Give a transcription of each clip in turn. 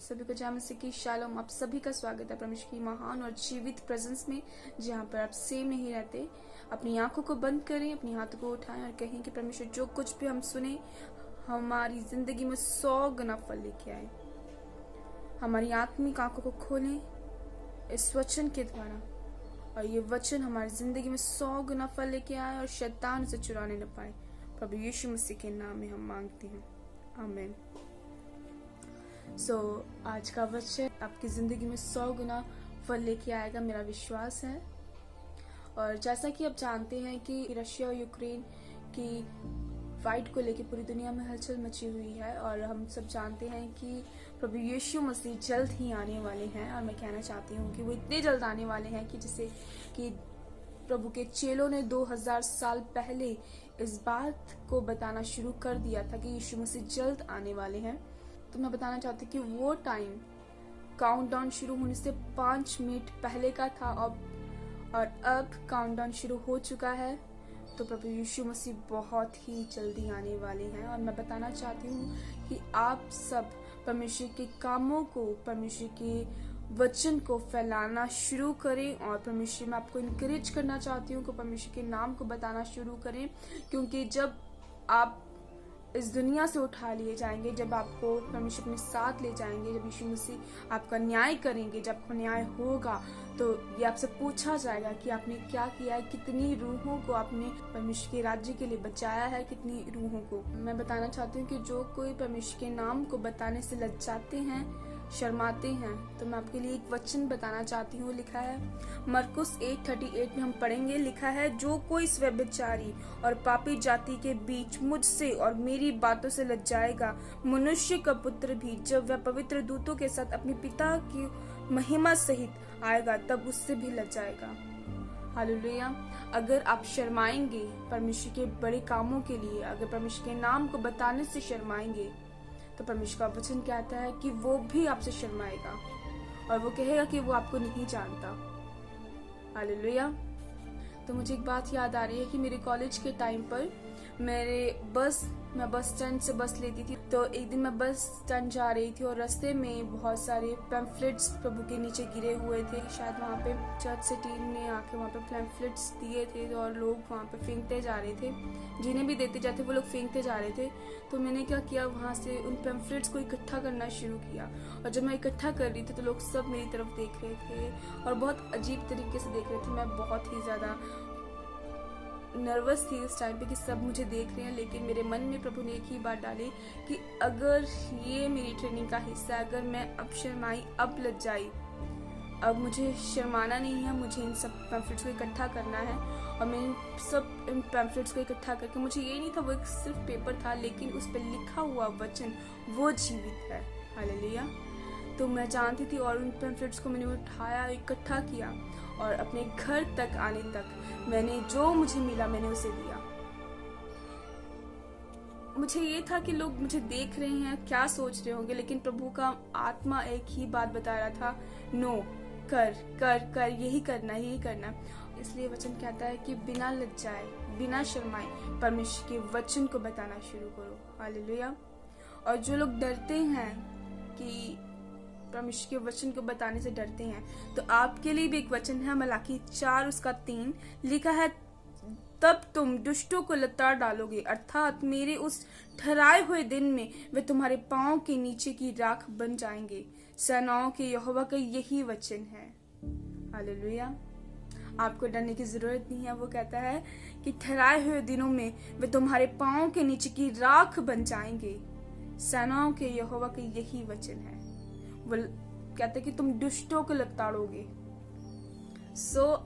सभी को जय मसीह की शालोम। आप सभी का स्वागत है परमेश्वर की महान और जीवित प्रेजेंस में, जहाँ पर आप सेम नहीं रहते। अपनी आंखों को बंद करें, अपनी हाथों को उठाएं और कहें कि परमेश्वर जो कुछ भी हम सुने हमारी जिंदगी में 100 गुना फल लेके आए। हमारी आत्मिक आंखों को खोलें इस वचन के द्वारा, और ये वचन हमारी जिंदगी में 100 गुना फल लेके आए और शैतान उसे चुराने न पाए। प्रभु यीशु मसीह के नाम में हम मांगते हैं, आमीन। आज का वचन आपकी जिंदगी में 100 गुना फल लेके आएगा, मेरा विश्वास है। और जैसा कि आप जानते हैं कि रशिया और यूक्रेन की फाइट को लेकर पूरी दुनिया में हलचल मची हुई है, और हम सब जानते हैं कि प्रभु यीशु मसीह जल्द ही आने वाले हैं। और मैं कहना चाहती हूँ कि वो इतने जल्द आने वाले हैं कि जैसे कि प्रभु के चेलों ने 2000 साल पहले इस बात को बताना शुरू कर दिया था कि यीशु मसीह जल्द आने वाले हैं। तो मैं बताना चाहती हूँ कि वो टाइम काउंटडाउन शुरू होने से 5 मिनट पहले का था, और अब काउंटडाउन शुरू हो चुका है। तो प्रभु यीशु मसीह बहुत ही जल्दी आने वाले हैं। और मैं बताना चाहती हूँ कि आप सब परमेश्वर के कामों को, परमेश्वर के वचन को फैलाना शुरू करें। और परमेश्वर, मैं आपको इनकरेज करना चाहती हूँ कि परमेश्वर के नाम को बताना शुरू करें, क्योंकि जब आप इस दुनिया से उठा लिए जाएंगे, जब आपको परमेश्वर अपने साथ ले जाएंगे, जब यीशु मसीह आपका न्याय करेंगे, जब आपका न्याय होगा, तो ये आपसे पूछा जाएगा कि आपने क्या किया है, कितनी रूहों को आपने परमेश्वर के राज्य के लिए बचाया है, कितनी रूहों को। मैं बताना चाहती हूँ कि जो कोई परमेश्वर के नाम को बताने से लज्जाते हैं, शर्माते हैं, तो मैं आपके लिए एक वचन बताना चाहती हूँ। लिखा है मरकुस 8:38 में हम पढ़ेंगे, लिखा है, जो कोई व्यभिचारी और पापी जाति के बीच मुझसे और मेरी बातों से लज्जाएगा, मनुष्य का पुत्र भी जब वह पवित्र दूतों के साथ अपने पिता की महिमा सहित आएगा तब उससे भी लज्जाएगा। हालेलुया। अगर आप शर्माएंगे परमेश्वर के बड़े कामों के लिए, अगर परमेश्वर के नाम को बताने से शर्माएंगे, तो परमेश्वर का वचन कहता है कि वो भी आपसे शर्माएगा और वो कहेगा कि वो आपको नहीं जानता। हालेलुया। तो मुझे एक बात याद आ रही है कि मेरे कॉलेज के टाइम पर मैं बस स्टैंड से बस लेती थी। तो एक दिन मैं बस स्टैंड जा रही थी और रास्ते में बहुत सारे पैम्फलेट्स प्रभु के नीचे गिरे हुए थे। शायद वहाँ पे चर्च से टीम ने आके वहाँ पे पैम्फलेट्स दिए थे और लोग वहाँ पे फेंकते जा रहे थे, जिन्हें भी देते जाते वो लोग फेंकते जा रहे थे। तो मैंने क्या किया, वहाँ से उन पैम्फलेट्स को इकट्ठा करना शुरू किया। और जब मैं इकट्ठा कर रही थी तो लोग सब मेरी तरफ देख रहे थे और बहुत अजीब तरीके से देख रहे थे। मैं बहुत ही ज्यादा नर्वस थी उस टाइम पे कि सब मुझे देख रहे हैं। लेकिन मेरे मन में प्रभु ने एक ही बात डाली कि अगर ये मेरी ट्रेनिंग का हिस्सा है, अगर मैं अब शर्माई, अब लज्जाई, अब मुझे शर्माना नहीं है, मुझे इन सब पैम्फलेट्स को इकट्ठा करना है। और मैं इन पैम्फलेट्स को इकट्ठा करके, मुझे ये नहीं था वो एक सिर्फ पेपर था, लेकिन उस पर लिखा हुआ वचन वो जीवित है। हालेलुया। तो मैं जानती थी और उन पैम्फलेट्स को मैंने उठाया, इकट्ठा किया और अपने घर तक आने तक मैंने जो मुझे मिला मैंने उसे दिया। मुझे ये था कि लोग मुझे देख रहे हैं, क्या सोच रहे होंगे, लेकिन प्रभु का आत्मा एक ही बात बता रहा था, नो, कर कर कर, यही करना। इसलिए वचन कहता है कि बिना लज्जाए, बिना शर्माए परमेश्वर के वचन को बताना शुरू करो। हालेलुया। और जो लोग डरते हैं कि परमेश्वर के वचन को बताने से डरते हैं, तो आपके लिए भी एक वचन है, मलाकी 4:3 लिखा है, तब तुम दुष्टों को लताड़ डालोगे, अर्थात मेरे उस ठहराए हुए दिन में वे तुम्हारे पांव के नीचे की राख बन जाएंगे। सेनाओं के यहोवा का यही वचन है। हालेलुया। आपको डरने की जरूरत नहीं है। वो कहता है कि ठहराए हुए दिनों में वे तुम्हारे पांव के नीचे की राख बन जाएंगे। सेनाओं के यहोवा का यही वचन है। वो कहते हैं कि तुम दुष्टों को लताड़ोगे।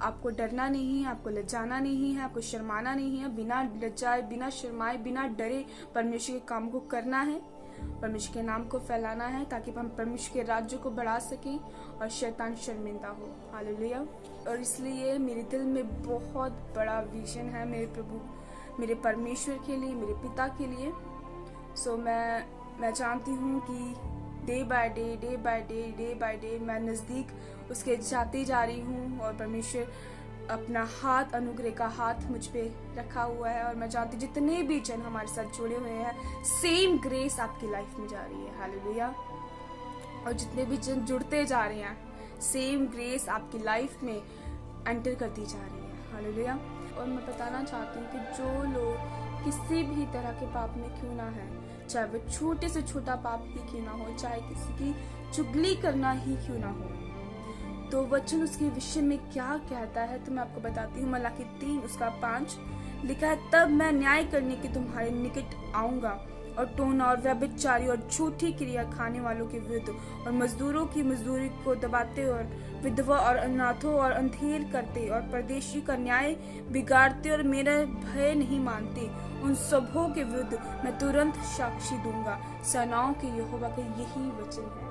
आपको डरना नहीं है, आपको लज्जाना नहीं है, आपको शर्माना नहीं है। बिना लज्जाए, बिना शर्माए, बिना डरे परमेश्वर के काम को करना है, परमेश्वर के नाम को फैलाना है, ताकि हम परमेश्वर के राज्य को बढ़ा सकें और शैतान शर्मिंदा हो। हालेलुया। और इसलिए मेरे दिल में बहुत बड़ा विजन है मेरे प्रभु, मेरे परमेश्वर के लिए, मेरे पिता के लिए। मैं जानती हूँ कि डे बाय डे मैं नजदीक उसके जाती जा रही हूँ, और परमेश्वर अपना हाथ, अनुग्रह का हाथ मुझ पे रखा हुआ है। और मैं जानती जितने भी जन हमारे साथ जुड़े हुए हैं, सेम ग्रेस आपकी लाइफ में जा रही है। हालेलुया। और जितने भी जन जुड़ते जा रहे हैं, सेम ग्रेस आपकी लाइफ में एंटर करती जा रही है। हालेलुया। और मैं बताना चाहती हूँ कि जो लोग किसी भी तरह के पाप में क्यों ना है, चाहे वो छोटे से छोटा पाप ही क्यों ना हो, चाहे किसी की चुगली करना ही क्यों ना हो, तो वचन उसके विषय में क्या कहता है तो मैं आपको बताती हूँ। मलाकी 3:5 लिखा है, तब मैं न्याय करने के तुम्हारे निकट आऊंगा और टोना और व्यभिचारी और झूठी क्रिया खाने वालों के विरुद्ध और मजदूरों की मजदूरी को दबाते और विधवा और अनाथों और अंधेर करते और परदेशी का न्याय बिगाड़ते और मेरा भय नहीं मानते, उन सबों के विरुद्ध मैं तुरंत साक्षी दूंगा। सेनाओं के यहोवा का यही वचन है।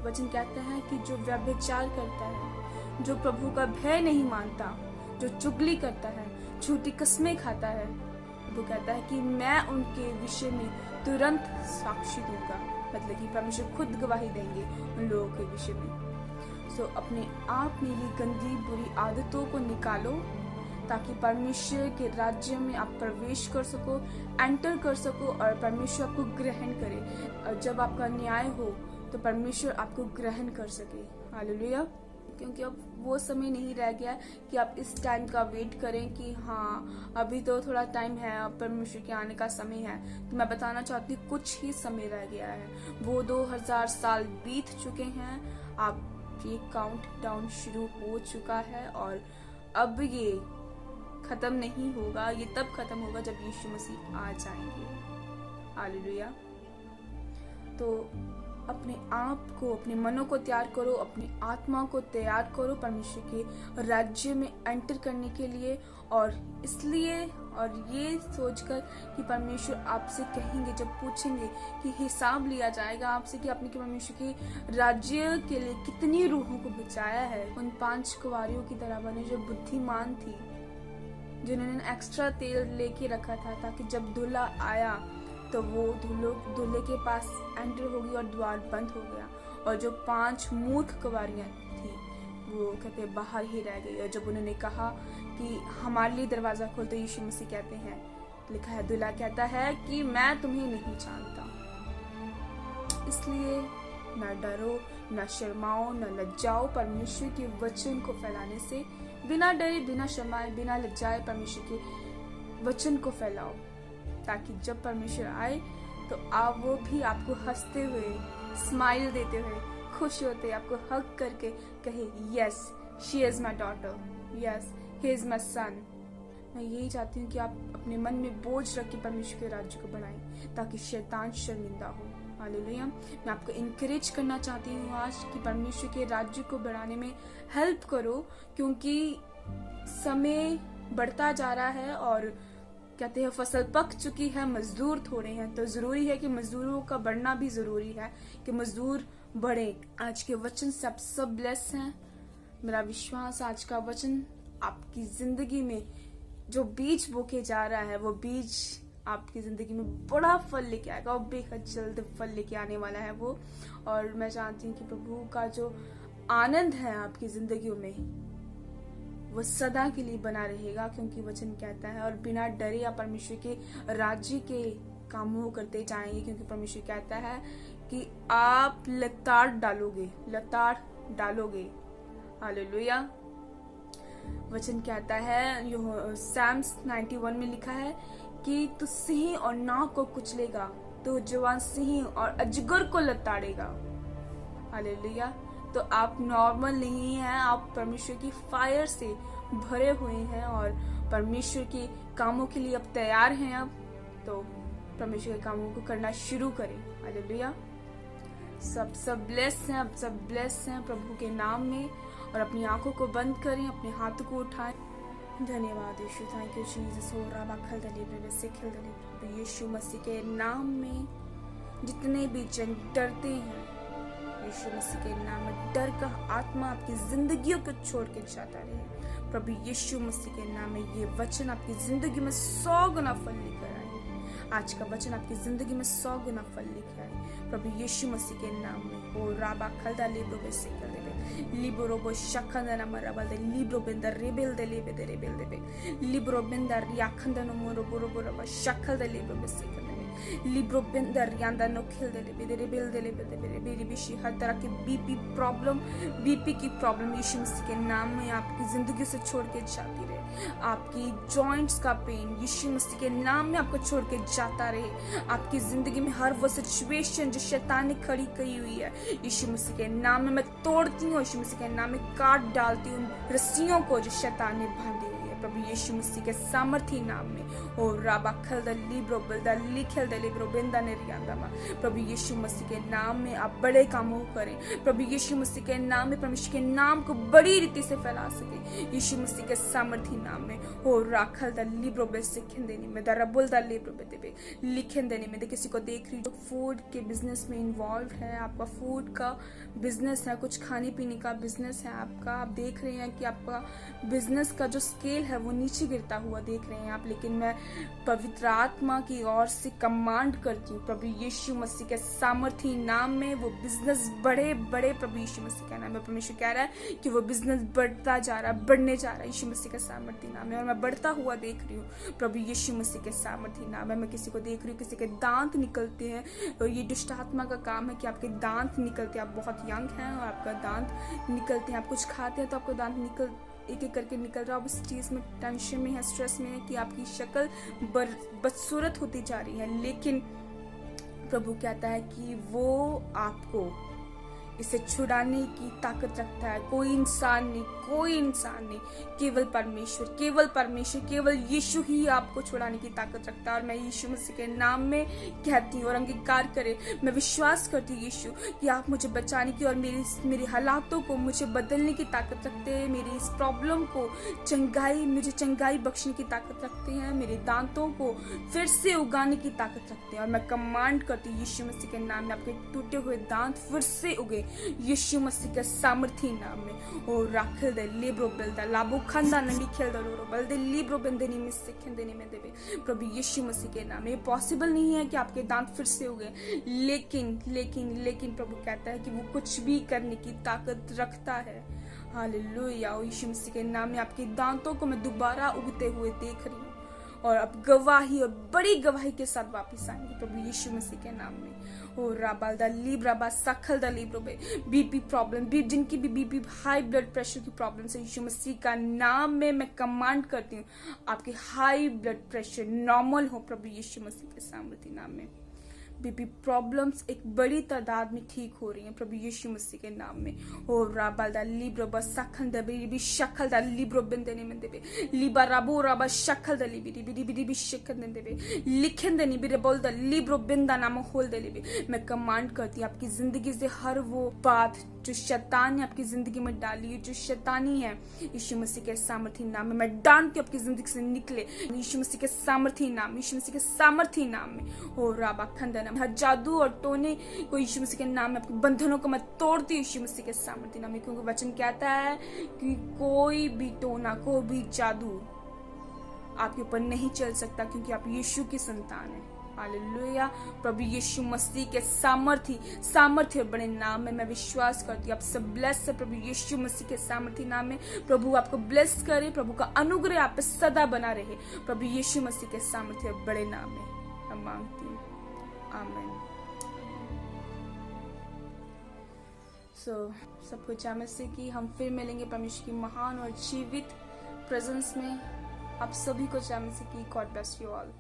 वचन कहता है कि जो व्यभिचार करता है, जो प्रभु का भय नहीं मानता, जो चुगली करता है, झूठी कस्में खाता है, वो कहता है कि मैं उनके विषय में तुरंत साक्षी दूंगा। मतलब कि परमेश्वर खुद गवाही देंगे उन लोगों के विषय में। सो अपने आप में ये गंदी बुरी आदतों को निकालो ताकि परमेश्वर के राज्य में आप प्रवेश कर सको, एंटर कर सको और परमेश्वर आपको ग्रहण करे। और जब आपका न्याय हो तो परमेश्वर आपको ग्रहण कर सके। हालेलुया। क्योंकि अब वो समय नहीं रह गया कि आप इस टाइम का वेट करें कि हाँ अभी तो थोड़ा टाइम है, अब परमेश्वर के आने का समय है। तो मैं बताना चाहती हूँ कुछ ही समय रह गया है, वो 2000 साल बीत चुके हैं। आप ये काउंट डाउन शुरू हो चुका है और अब ये खत्म नहीं होगा, ये तब खत्म होगा जब यीशु मसीह आ जाएंगे। हालेलुया। तो अपने आप को, अपने मनों को तैयार करो, अपनी आत्मा को तैयार करो परमेश्वर के राज्य में एंटर करने के लिए। और इसलिए और ये सोचकर कि परमेश्वर आपसे कहेंगे, जब पूछेंगे कि हिसाब लिया जाएगा आपसे कि आपने परमेश्वर के राज्य के लिए कितनी रूहों को बचाया है। उन 5 कुंवारियों की तरह बने जो बुद्धिमान थी, जिन्होंने एक्स्ट्रा तेल लेके रखा था ताकि जब दूल्हा आया तो वो दूल्हे के पास एंटर होगी और द्वार बंद हो गया। और जो 5 मूर्ख कुंवारियां थी वो कहते बाहर ही रह गई। और जब उन्होंने कहा कि हमारे लिए दरवाजा खोल, तो यीशु मसीह कहते हैं, लिखा है, दूल्हा कहता है कि मैं तुम्हें नहीं जानता। इसलिए न डरो, न शर्माओ, न लज्जाओ। परमेश्वर के वचन को फैलाने से बिना डरे, बिना शर्माए, बिना लज्जाए परमेश्वर के वचन को फैलाओ, ताकि जब परमेश्वर आए तो आप वो भी आपको हंसते हुए, स्माइल देते हुए, खुश होते आपको हग करके कहे, yes she is my daughter, yes he is my son. मैं यही चाहती हूँ कि आप अपने मन में बोझ रख के परमेश्वर के राज्य को बढ़ाएं ताकि शैतान शर्मिंदा हो। हालेलुया। मैं आपको इंकरेज करना चाहती हूँ आज कि परमेश्वर के राज्य को बढ़ाने में हेल्प करो, क्योंकि समय बढ़ता जा रहा है और कहते हैं फसल पक चुकी है, मजदूर थोड़े हैं। तो जरूरी है कि मजदूरों का बढ़ना भी जरूरी है कि मजदूर बढ़े। आज के वचन से आप सब ब्लेस हैं। मेरा विश्वास आज का वचन आपकी जिंदगी में जो बीज बोके जा रहा है, वो बीज आपकी जिंदगी में बड़ा फल लेके आएगा और बेहद जल्द फल लेके आने वाला है वो। और मैं जानती हूँ कि प्रभु का जो आनंद है आपकी जिंदगी में वो सदा के लिए बना रहेगा, क्योंकि वचन कहता है, और बिना डरे आप परमेश्वर के राज्य के कामों करते जाएंगे, क्योंकि परमेश्वर कहता है कि आप लताड़ डालोगे। हालेलुया। वचन कहता है, साम्स 91 में लिखा है कि तू सिंह और नाव को कुचलेगा, तो जवान सिंह और अजगर को लताड़ेगा। हालेलुया। तो आप नॉर्मल नहीं हैं, आप परमेश्वर की फायर से भरे हुए हैं और परमेश्वर के कामों के लिए अब तैयार हैं। अब तो परमेश्वर के कामों को करना शुरू करें। हालेलुया। सब ब्लेस हैं, अब सब ब्लेस हैं प्रभु के नाम में। और अपनी आंखों को बंद करें, अपने हाथों को उठाएं। धन्यवाद यीशु, थैंक यू जीसस। हो रहा खल दलीब से खिल दलीब यीशु मसीह के नाम में जितने भी जन डरते हैं, यीशु मसीह के नाम में डर का आत्मा आपकी जिंदगियों को छोड़ के जाता रहे। प्रभु यीशु मसीह के नाम में ये वचन आपकी जिंदगी में 100 गुना फल लेकर आए। आज का वचन आपकी जिंदगी में 100 गुना फल लेकर आए प्रभु यीशु मसीह के नाम में। ओ राबा खलदा लिब्रो बेसे कर देबे लिब्रो बो शखंदा मरबल दे लिब्रो बेंदा रेबेल दे रेबेल दे लिब्रो बेंदा याखंदा नो मोरो बोरो बोरो शखल दे लिब्रो बेसे कर देबे लिब्रो बिंदर यांदा नो खिल दे ले बेदे बिल दे ले बेदे मेरी विशी हर तरह की बीपी की प्रॉब्लम यीशु मसीह के नाम में आपकी जिंदगी से छोड़ के जाती रहे। आपकी जॉइंट्स का पेन यीशु मसीह के नाम में आपको छोड़ के जाता रहे। आपकी जिंदगी में हर वो सिचुएशन जो शैतान ने खड़ी की हुई है यीशु मसीह के नाम में मैं तोड़ती हूँ। यीशु मसीह के नाम में काट डालती हूँ रस्सियों को जो शैतान ने बांधी हुई है प्रभु यीशु मसीह के सामर्थी नाम में। ओ राबा खल द लिब्रो बिल्दा लिखल द लिब्रो बिंदा ने रियांदा प्रभु यीशु मसीह के नाम में आप बड़े कामों को करें। प्रभु यीशु मसीह के नाम में परमेश्वर के नाम को बड़ी रीति से फैला सके यीशु मसीह के सामर्थी नाम में। हो राखल द लिब्रो बे सिखन देनी में द रबुल द लिब्रो बे देबे लिखन देनी में। किसी को देख रही जो फूड के बिजनेस में इन्वॉल्व है, आपका फूड का बिजनेस है, कुछ खाने पीने का बिजनेस है आपका, आप देख रहे हैं कि आपका बिजनेस का जो स्केल है वो नीचे गिरता हुआ देख रहे हैं आप, लेकिन मैं पवित्र आत्मा की ओर से कमांड करती हूँ प्रभु यीशु मसीह के सामर्थी नाम में वो बिजनेस बड़े बड़े प्रभु यीशु मसीह का नाम में। परमेश्वर कह रहा है कि वो बिजनेस बढ़ता जा रहा है, बढ़ने जा रहा है यीशु मसीह के सामर्थी नाम में, और मैं बढ़ता हुआ देख रही हूँ प्रभु यीशु मसीह के सामर्थी नाम में। मैं किसी को देख रही हूँ, किसी के दांत निकलते हैं, और ये दुष्ट आत्मा का काम है कि आपके दांत निकलते हैं। आप बहुत यंग हैं और आपका दांत निकलते हैं, आप कुछ खाते हैं तो आपका दांत निकल एक एक करके निकल रहा है। उस चीज में टेंशन में है, स्ट्रेस में है कि आपकी शक्ल बदसूरत होती जा रही है, लेकिन प्रभु कहता है कि वो आपको इसे छुड़ाने की ताकत रखता है। कोई इंसान नहीं, केवल परमेश्वर, केवल यीशु ही आपको छुड़ाने की ताकत रखता है। और मैं यीशु मसीह के नाम में कहती हूँ और अंगीकार करे, मैं विश्वास करती हूँ यीशु कि आप मुझे बचाने की और मेरे हालातों को मुझे बदलने की ताकत रखते हैं। मेरी इस प्रॉब्लम को मुझे चंगाई बख्शने की ताकत रखते हैं, मेरे दांतों को फिर से उगाने की ताकत रखते हैं। और मैं कमांड करती हूँ यीशु मसीह के नाम में आपके टूटे हुए दांत फिर से उगे यीशु मसीह के सामर्थी नाम में। ओ राखल दे लिब्रो बिल्दा लाबो खंदा नली खेल दो बल दे लिब्रो बंदनी में सिखन देने में देवे प्रभु यीशु मसीह के नाम में। ये पॉसिबल नहीं है कि आपके दांत फिर से उगे, लेकिन प्रभु कहता है कि वो कुछ भी करने की ताकत रखता है। हालेलुया। यीशु मसीह के नाम में आपके दांतों को मैं दोबारा उगते हुए देख रही हूँ, और अब गवाही और बड़ी गवाही के साथ वापस आएंगे प्रभु यीशु मसीह के नाम में। ओ राबाल दा लिब्राबा सखल दा लिब्रो बे बीपी प्रॉब्लम जिनकी भी बीपी हाई ब्लड प्रेशर की प्रॉब्लम से यीशु मसीह का नाम में मैं कमांड करती हूँ आपके हाई ब्लड प्रेशर नॉर्मल हो प्रभु यीशु मसीह के सामर्थी नाम में। बीपी प्रॉब्लम्स एक बड़ी तादाद में ठीक हो रही हैं प्रभु यीशु मसीह के नाम में। ओ राबाल दा लिब्रो बा सखल दा बी शखल दा लिब्रो बिंदने में देबे लिबा राबो राबा शखल दा लिबी शखल दे देबे लिखन देनी बिरे बोल दा लिब्रो बिंदा नाम होल दे लिबे। मैं कमांड करती हूँ आपकी जिंदगी से हर वो बात जो शैतान ने आपकी जिंदगी में डाली है, जो शैतानी है, यीशु मसीह के सामर्थी नाम में मैं डांट के आपकी जिंदगी से निकले यीशु मसीह के सामर्थी नाम, यीशु मसीह के सामर्थी नाम में। हो राबा खंदना हर जादू और टोने को यीशु मसीह के नाम में आपके बंधनों को मैं तोड़ती हूँ यीशु मसीह के सामर्थी नाम में, क्योंकि वचन कहता है कि कोई भी टोना, कोई भी जादू आपके ऊपर नहीं चल सकता, क्योंकि आप यीशु की संतान है। हालेलुया। प्रभु यीशु मसीह के सामर्थ्य और बड़े नाम में मैं विश्वास करती हूँ आप सब ब्लेस है प्रभु यीशु मसीह के सामर्थ्य नाम में। प्रभु आपको ब्लेस करे, प्रभु का अनुग्रह आप पे सदा बना रहे प्रभु यीशु मसीह के सामर्थ्य और बड़े नाम में मैं मांगती हूँ, आमीन। सबको जय मसीह की। हम फिर मिलेंगे परमेश्वर की महान और जीवित प्रेजेंस में। आप सभी को जय मसीह की। God bless you all.